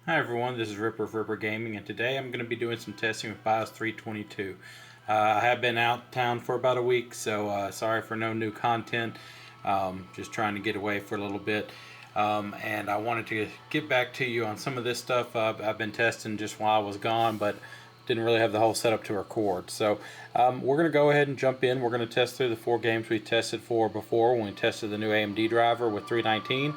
Hi everyone, this is Ripper of Ripper Gaming, and today I'm going to be doing some testing with BIOS 322. I have been out of town for about a week, so sorry for no new content. Just trying to get away for a little bit. And I wanted to get back to you on some of this stuff I've been testing just while I was gone, but didn't really have the whole setup to record. So we're going to go ahead and jump in. We're going to test through the 4 games we tested for before when we tested the new AMD driver with 319.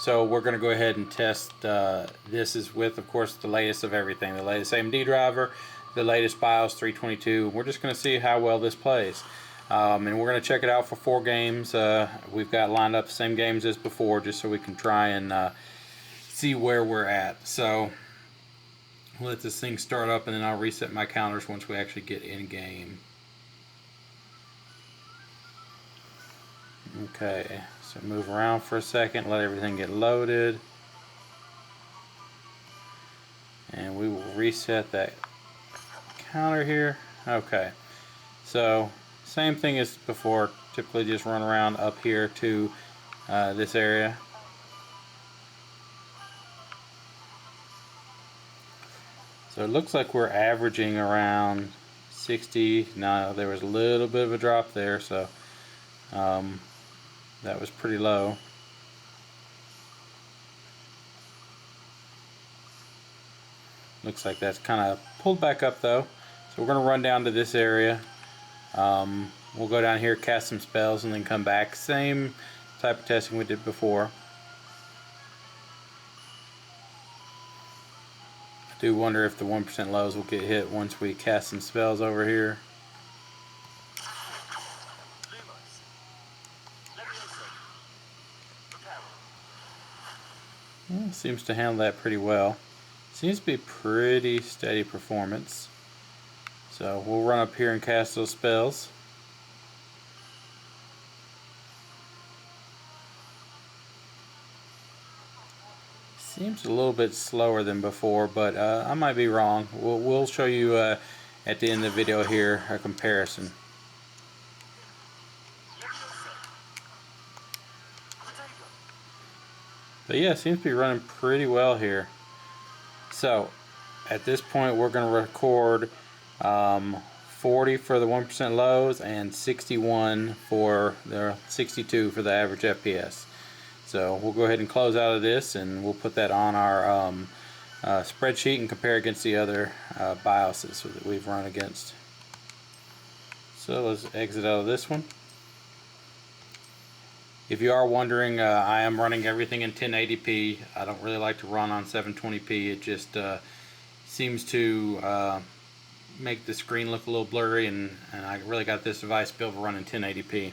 So we're going to go ahead and test, this is with, of course, the latest of everything. The latest AMD driver, the latest BIOS 322. We're just going to see how well this plays. And we're going to check it out for 4 games. We've got lined up the same games as before just so we can try and see where we're at. So let this thing start up and then I'll reset my counters once we actually get in game. Okay, so move around for a second, let everything get loaded, and we will reset that counter here. Okay, so same thing as before, typically just run around up here to this area. So it looks like we're averaging around 60. Now there was a little bit of a drop there, so that was pretty low. Looks like that's kind of pulled back up though. So we're going to run down to this area. We'll go down here, cast some spells, and then come back. Same type of testing we did before. I do wonder if the 1% lows will get hit once we cast some spells over here. Yeah, seems to handle that pretty well. Seems to be pretty steady performance. So we'll run up here and cast those spells. Seems a little bit slower than before, but I might be wrong. We'll show you at the end of the video here a comparison. But yeah, it seems to be running pretty well here. So at this point we're going to record 40 for the 1% lows and 61 for the 62 for the average FPS. So we'll go ahead and close out of this, and we'll put that on our spreadsheet and compare against the other BIOSes that we've run against. So let's exit out of this one. If you are wondering, I am running everything in 1080p. I don't really like to run on 720p. It just seems to make the screen look a little blurry, and I really got this device built to run in 1080p.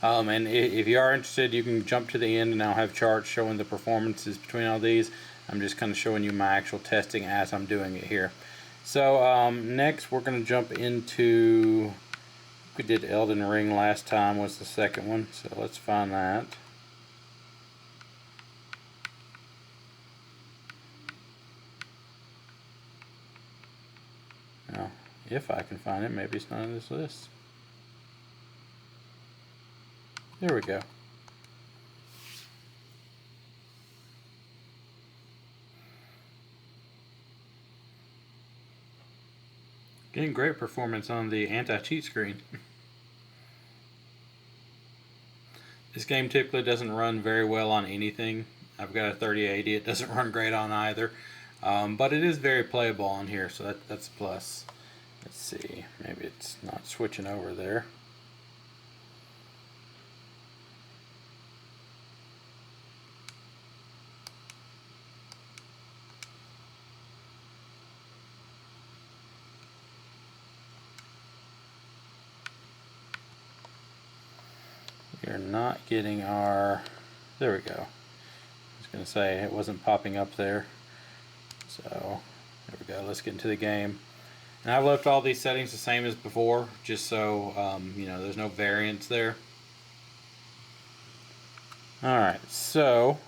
And if you are interested, you can jump to the end and I'll have charts showing the performances between all these. I'm just kind of showing you my actual testing as I'm doing it here. So next we're going to jump into, we did Elden Ring last time, was the second one, so let's find that. Now, if I can find it, maybe it's not on this list. There we go. Getting great performance on the anti-cheat screen. This game typically doesn't run very well on anything. I've got a 3080, it doesn't run great on either. But it is very playable on here, so that's a plus. Let's see, maybe it's not switching over there. We're not getting our, there we go. I was going to say it wasn't popping up there. So there we go, let's get into the game. And I've left all these settings the same as before, just so you know, there's no variance there. Alright, so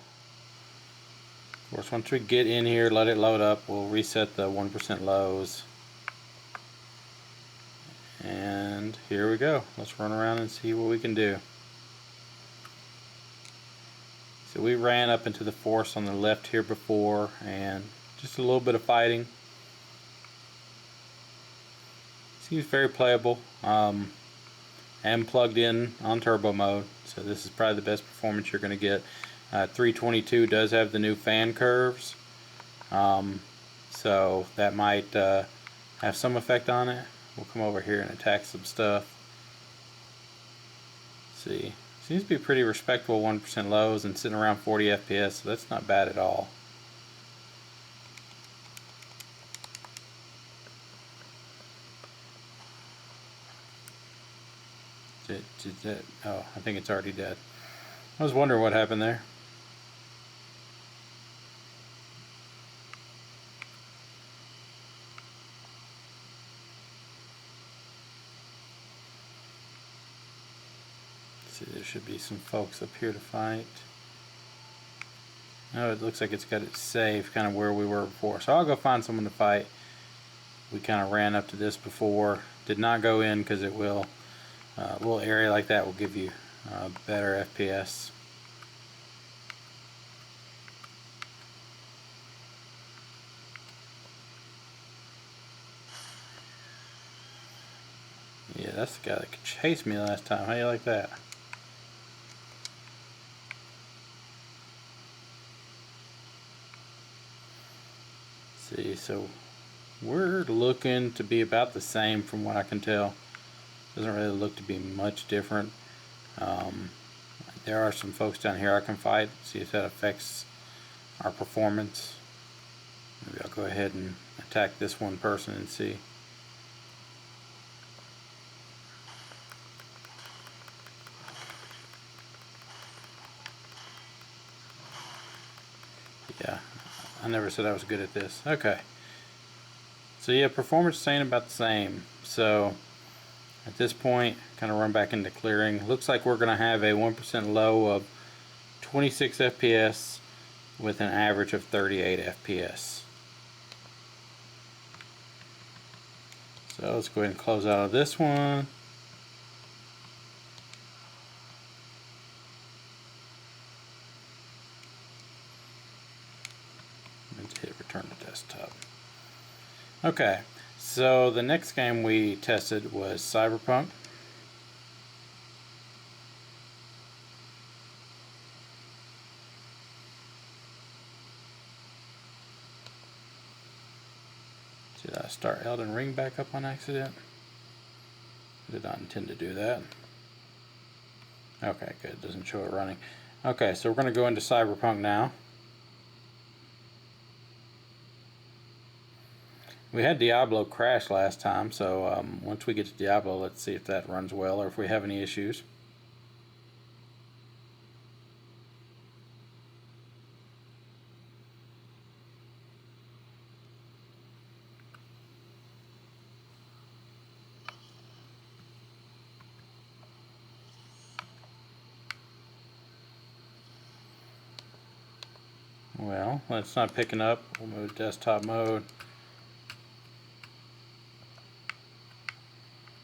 of course once we get in here, let it load up, we'll reset the 1% lows. And here we go. Let's run around and see what we can do. So we ran up into the forest on the left here before and just a little bit of fighting. Seems very playable. And plugged in on turbo mode, so this is probably the best performance you're going to get. 322 does have the new fan curves, so that might have some effect on it. We'll come over here and attack some stuff. Let's see, seems to be pretty respectable 1% lows and sitting around 40 FPS, so that's not bad at all. Oh, I think it's already dead. I was wondering what happened there. Let's see, there should be some folks up here to fight. Oh, it looks like it's got it saved kind of where we were before. So I'll go find someone to fight. We kind of ran up to this before. Did not go in because it will. A little area like that will give you better FPS. Yeah, that's the guy that chased me last time. How do you like that? Let's see, so we're looking to be about the same from what I can tell. Doesn't really look to be much different. There are some folks down here I can fight, see if that affects our performance. Maybe I'll go ahead and attack this one person and see. Yeah, I never said I was good at this. Okay. So yeah, performance staying about the same. So at this point, kind of run back into clearing. Looks like we're going to have a 1% low of 26 FPS with an average of 38 FPS. So let's go ahead and close out of this one. And hit return to desktop. Okay. So the next game we tested was Cyberpunk. Did I start Elden Ring back up on accident? I did not intend to do that. Okay, good. It doesn't show it running. Okay, so we're going to go into Cyberpunk now. We had Diablo crash last time, so once we get to Diablo, let's see if that runs well or if we have any issues. Well, it's not picking up. We'll move to desktop mode.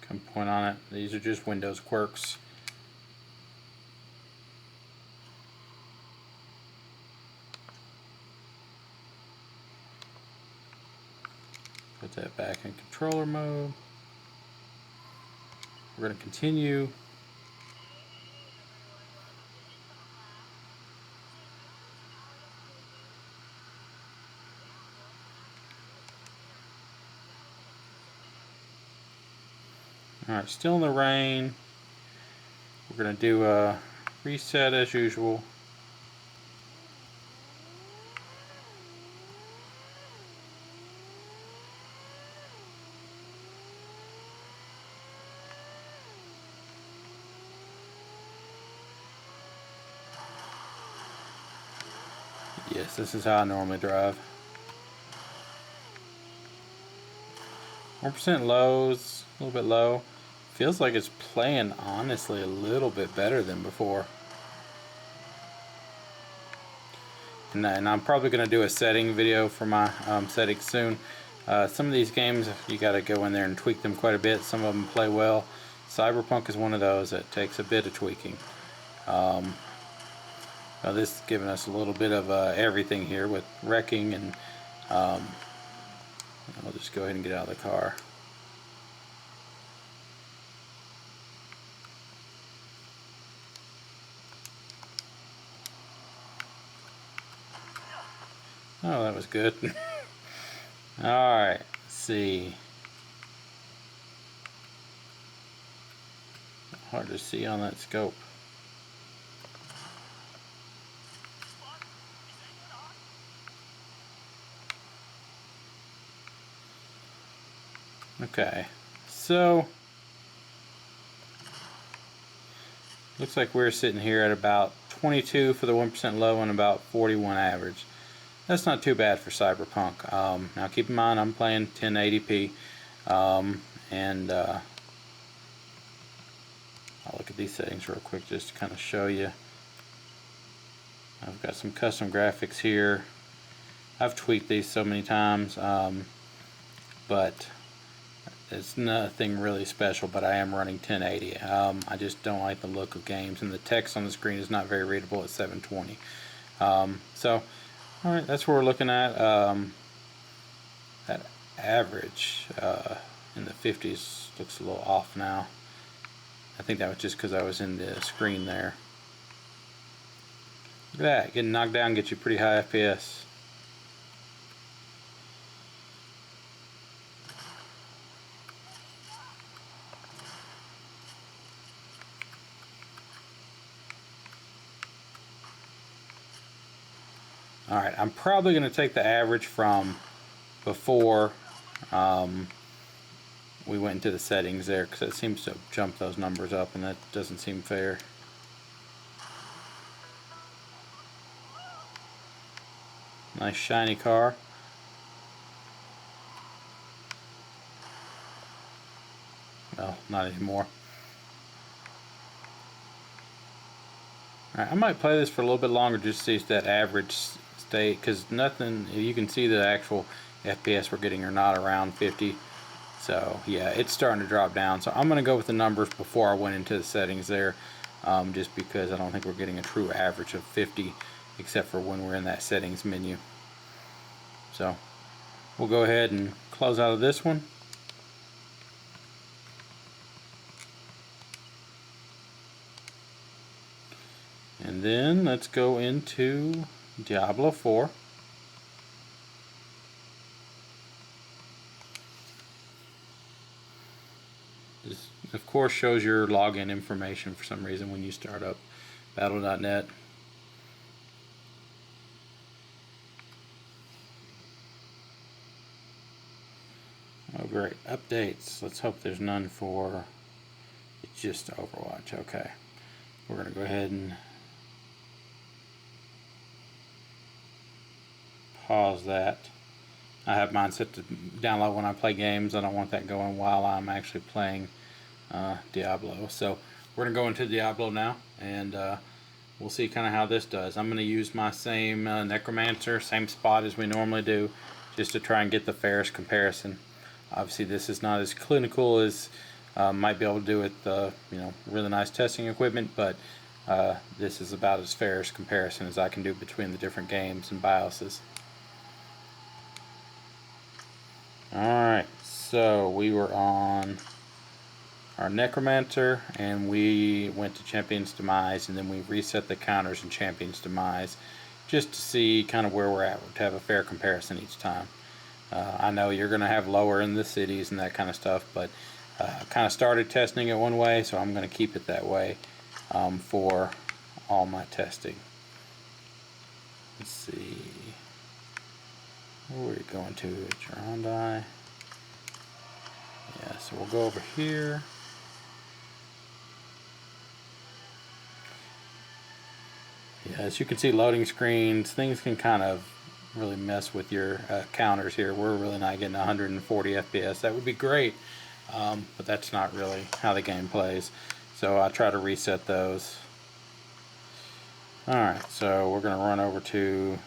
Come point on it. These are just Windows quirks. Put that back in controller mode. We're going to continue. Alright, still in the rain. We're going to do a reset as usual. Yes, this is how I normally drive. 1% lows, a little bit low. Feels like it's playing honestly a little bit better than before. And I'm probably going to do a setting video for my settings soon. Some of these games you got to go in there and tweak them quite a bit. Some of them play well. Cyberpunk is one of those that takes a bit of tweaking. Now this is giving us a little bit of everything here with wrecking and I'll just go ahead and get out of the car. Oh, that was good. Alright, let's see. Hard to see on that scope. Okay, so looks like we're sitting here at about 22 for the 1% low and about 41 average. That's not too bad for Cyberpunk. Now keep in mind I'm playing 1080p, and I'll look at these settings real quick just to kind of show you. I've got some custom graphics here. I've tweaked these so many times, but it's nothing really special, but I am running 1080. I just don't like the look of games, and the text on the screen is not very readable at 720. So, alright, that's what we're looking at. That average in the 50s looks a little off now. I think that was just because I was in the screen there. Look at that, getting knocked down gets you pretty high FPS. Alright, I'm probably going to take the average from before we went into the settings there, because it seems to jump those numbers up, and that doesn't seem fair. Nice shiny car. Well, not anymore. Alright, I might play this for a little bit longer just to see if that average state, because nothing, you can see the actual FPS we're getting are not around 50. So yeah, it's starting to drop down. So I'm going to go with the numbers before I went into the settings there, just because I don't think we're getting a true average of 50, except for when we're in that settings menu. So we'll go ahead and close out of this one. And then let's go into Diablo 4. This, of course, shows your login information for some reason when you start up battle.net. Oh great, updates. Let's hope there's none for, it's just Overwatch. Okay, we're going to go ahead and pause that. I have mine set to download when I play games. I don't want that going while I'm actually playing Diablo. So we're going to go into Diablo now, and we'll see kind of how this does. I'm going to use my same Necromancer, same spot as we normally do, just to try and get the fairest comparison. Obviously this is not as clinical as might be able to do with really nice testing equipment, but this is about as fair as comparison as I can do between the different games and BIOSes. Alright, so we were on our Necromancer, and we went to Champion's Demise, and then we reset the counters in Champion's Demise just to see kind of where we're at, to have a fair comparison each time. I know you're going to have lower in the cities and that kind of stuff, but I kind of started testing it one way, so I'm going to keep it that way for all my testing. Let's see. Where are we going to? Gerondai. Yeah, so we'll go over here. Yeah, as you can see, loading screens, things can kind of really mess with your counters here. We're really not getting 140 FPS. That would be great, but that's not really how the game plays. So I try to reset those. Alright, so we're going to run over to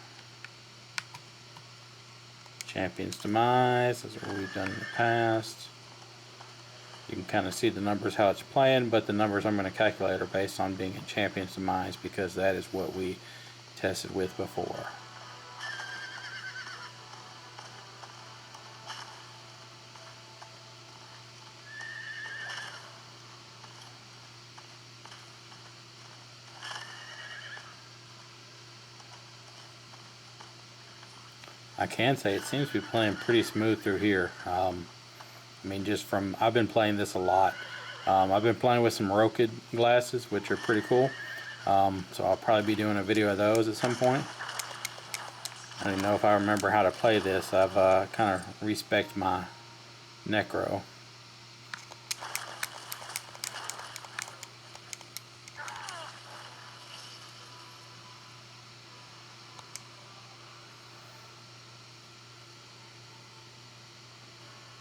Champion's Demise. That's what we've done in the past. You can kind of see the numbers how it's playing, but the numbers I'm going to calculate are based on being in Champion's Demise, because that is what we tested with before. I can say it seems to be playing pretty smooth through here. I mean, just from, I've been playing this a lot. I've been playing with some ROG glasses, which are pretty cool. So I'll probably be doing a video of those at some point. I don't even know if I remember how to play this. I've kind of respected my Necro.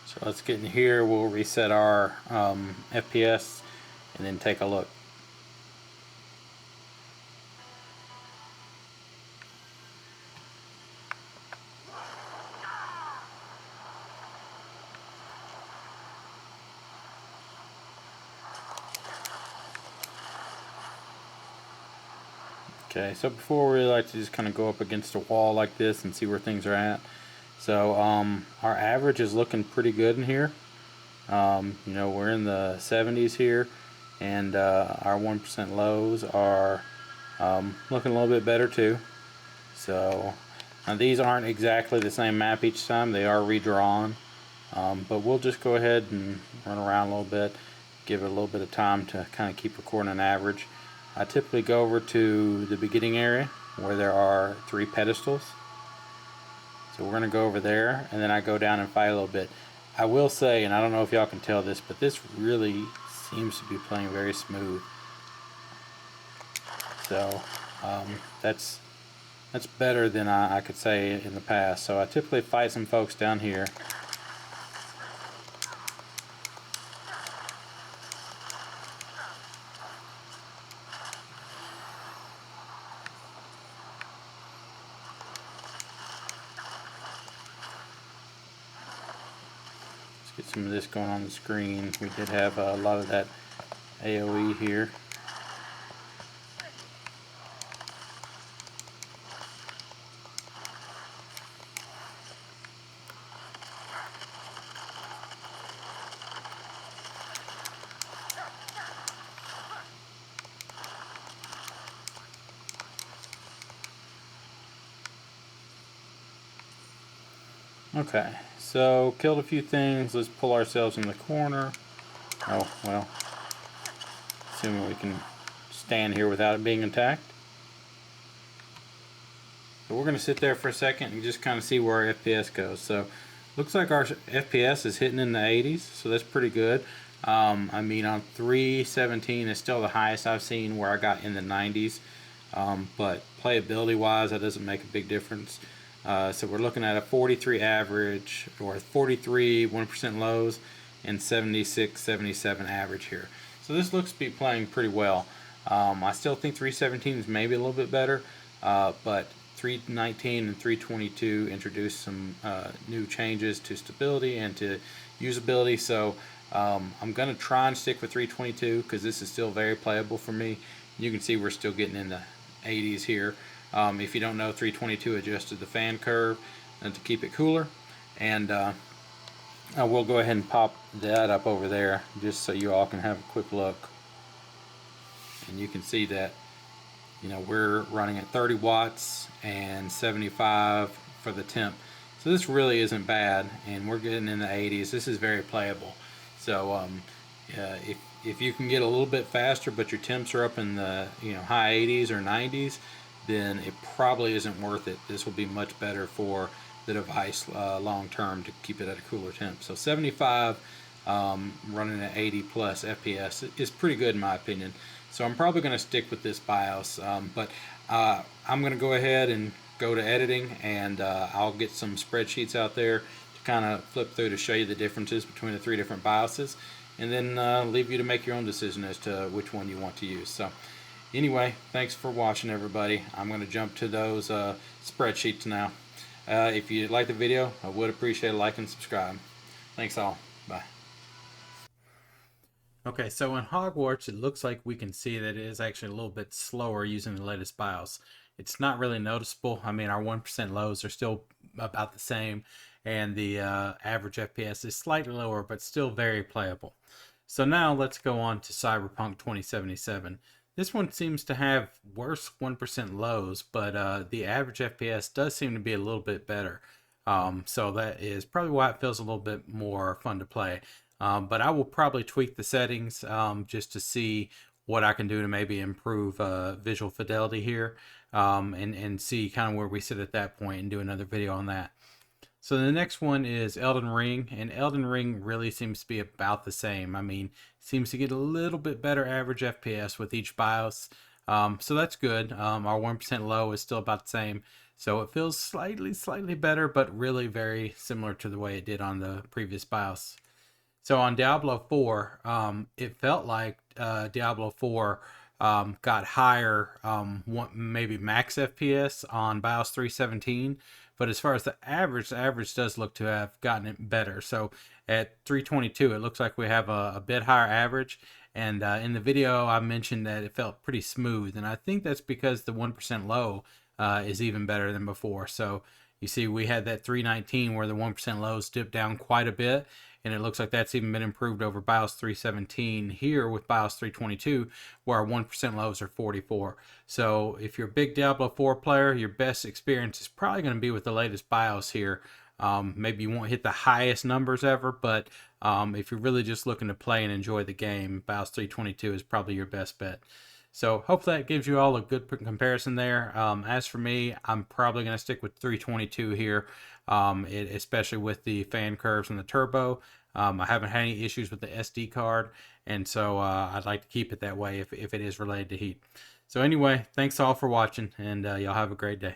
So let's get in here, we'll reset our FPS and then take a look. Okay, so before we like to just kind of go up against a wall like this and see where things are at. So our average is looking pretty good in here. You know, we're in the 70s here, and our 1% lows are looking a little bit better too. So now these aren't exactly the same map each time, they are redrawn, but we'll just go ahead and run around a little bit, give it a little bit of time to kind of keep recording an average. I typically go over to the beginning area where there are 3 pedestals. So we're going to go over there, and then I go down and fight a little bit. I will say, and I don't know if y'all can tell this, but this really seems to be playing very smooth. So that's better than I could say in the past. So I typically fight some folks down here. Get some of this going on the screen. We did have a lot of that AoE here. Okay, so killed a few things. Let's pull ourselves in the corner. Oh, well, assuming we can stand here without it being attacked. So we're going to sit there for a second and just kind of see where our FPS goes. So looks like our FPS is hitting in the 80s, so that's pretty good. I mean, on 317 is still the highest I've seen, where I got in the 90s. But playability wise, that doesn't make a big difference. So we're looking at a 43 average, or 43 1% lows, and 76 77 average here. So this looks to be playing pretty well. I still think 317 is maybe a little bit better, but 319 and 322 introduced some new changes to stability and to usability. So I'm going to try and stick with 322 because this is still very playable for me. You can see we're still getting in the 80s here. If you don't know, 322 adjusted the fan curve to keep it cooler, and I will go ahead and pop that up over there just so you all can have a quick look, and you can see that, you know, we're running at 30 watts and 75 for the temp. So this really isn't bad, and we're getting in the 80s. This is very playable. So if you can get a little bit faster, but your temps are up in the high 80s or 90s, then it probably isn't worth it. This will be much better for the device long term to keep it at a cooler temp. So 75 running at 80 plus FPS is pretty good in my opinion. So I'm probably going to stick with this BIOS, but I'm going to go ahead and go to editing, and I'll get some spreadsheets out there to kind of flip through to show you the differences between the 3 different BIOSes, and then leave you to make your own decision as to which one you want to use. So anyway, thanks for watching, everybody. I'm going to jump to those spreadsheets now. If you like the video, I would appreciate a like and subscribe. Thanks all. Bye. Okay, so in Hogwarts, it looks like we can see that it is actually a little bit slower using the latest BIOS. It's not really noticeable. I mean, our 1% lows are still about the same, and the average FPS is slightly lower, but still very playable. So now let's go on to Cyberpunk 2077. This one seems to have worse 1% lows, but the average FPS does seem to be a little bit better. So that is probably why it feels a little bit more fun to play. But I will probably tweak the settings just to see what I can do to maybe improve visual fidelity here, and see kind of where we sit at that point and do another video on that. So the next one is Elden Ring, and Elden Ring really seems to be about the same. I mean, seems to get a little bit better average FPS with each BIOS, so that's good. Our 1% low is still about the same, so it feels slightly better, but really very similar to the way it did on the previous BIOS. So on Diablo 4, it felt like Diablo 4 got higher, maybe max FPS on BIOS 317. But as far as the average does look to have gotten it better. So at 322, it looks like we have a bit higher average. And in the video, I mentioned that it felt pretty smooth. And I think that's because the 1% low is even better than before. So you see, we had that 319 where the 1% lows dipped down quite a bit, and it looks like that's even been improved over BIOS 317 here with BIOS 322, where our 1% lows are 44. So if you're a big Diablo 4 player, your best experience is probably going to be with the latest BIOS here. Maybe you won't hit the highest numbers ever, but if you're really just looking to play and enjoy the game, BIOS 322 is probably your best bet. So hopefully that gives you all a good comparison there. As for me, I'm probably going to stick with 322 here, especially with the fan curves and the turbo. I haven't had any issues with the SD card, and so I'd like to keep it that way if it is related to heat. So anyway, thanks all for watching, and y'all have a great day.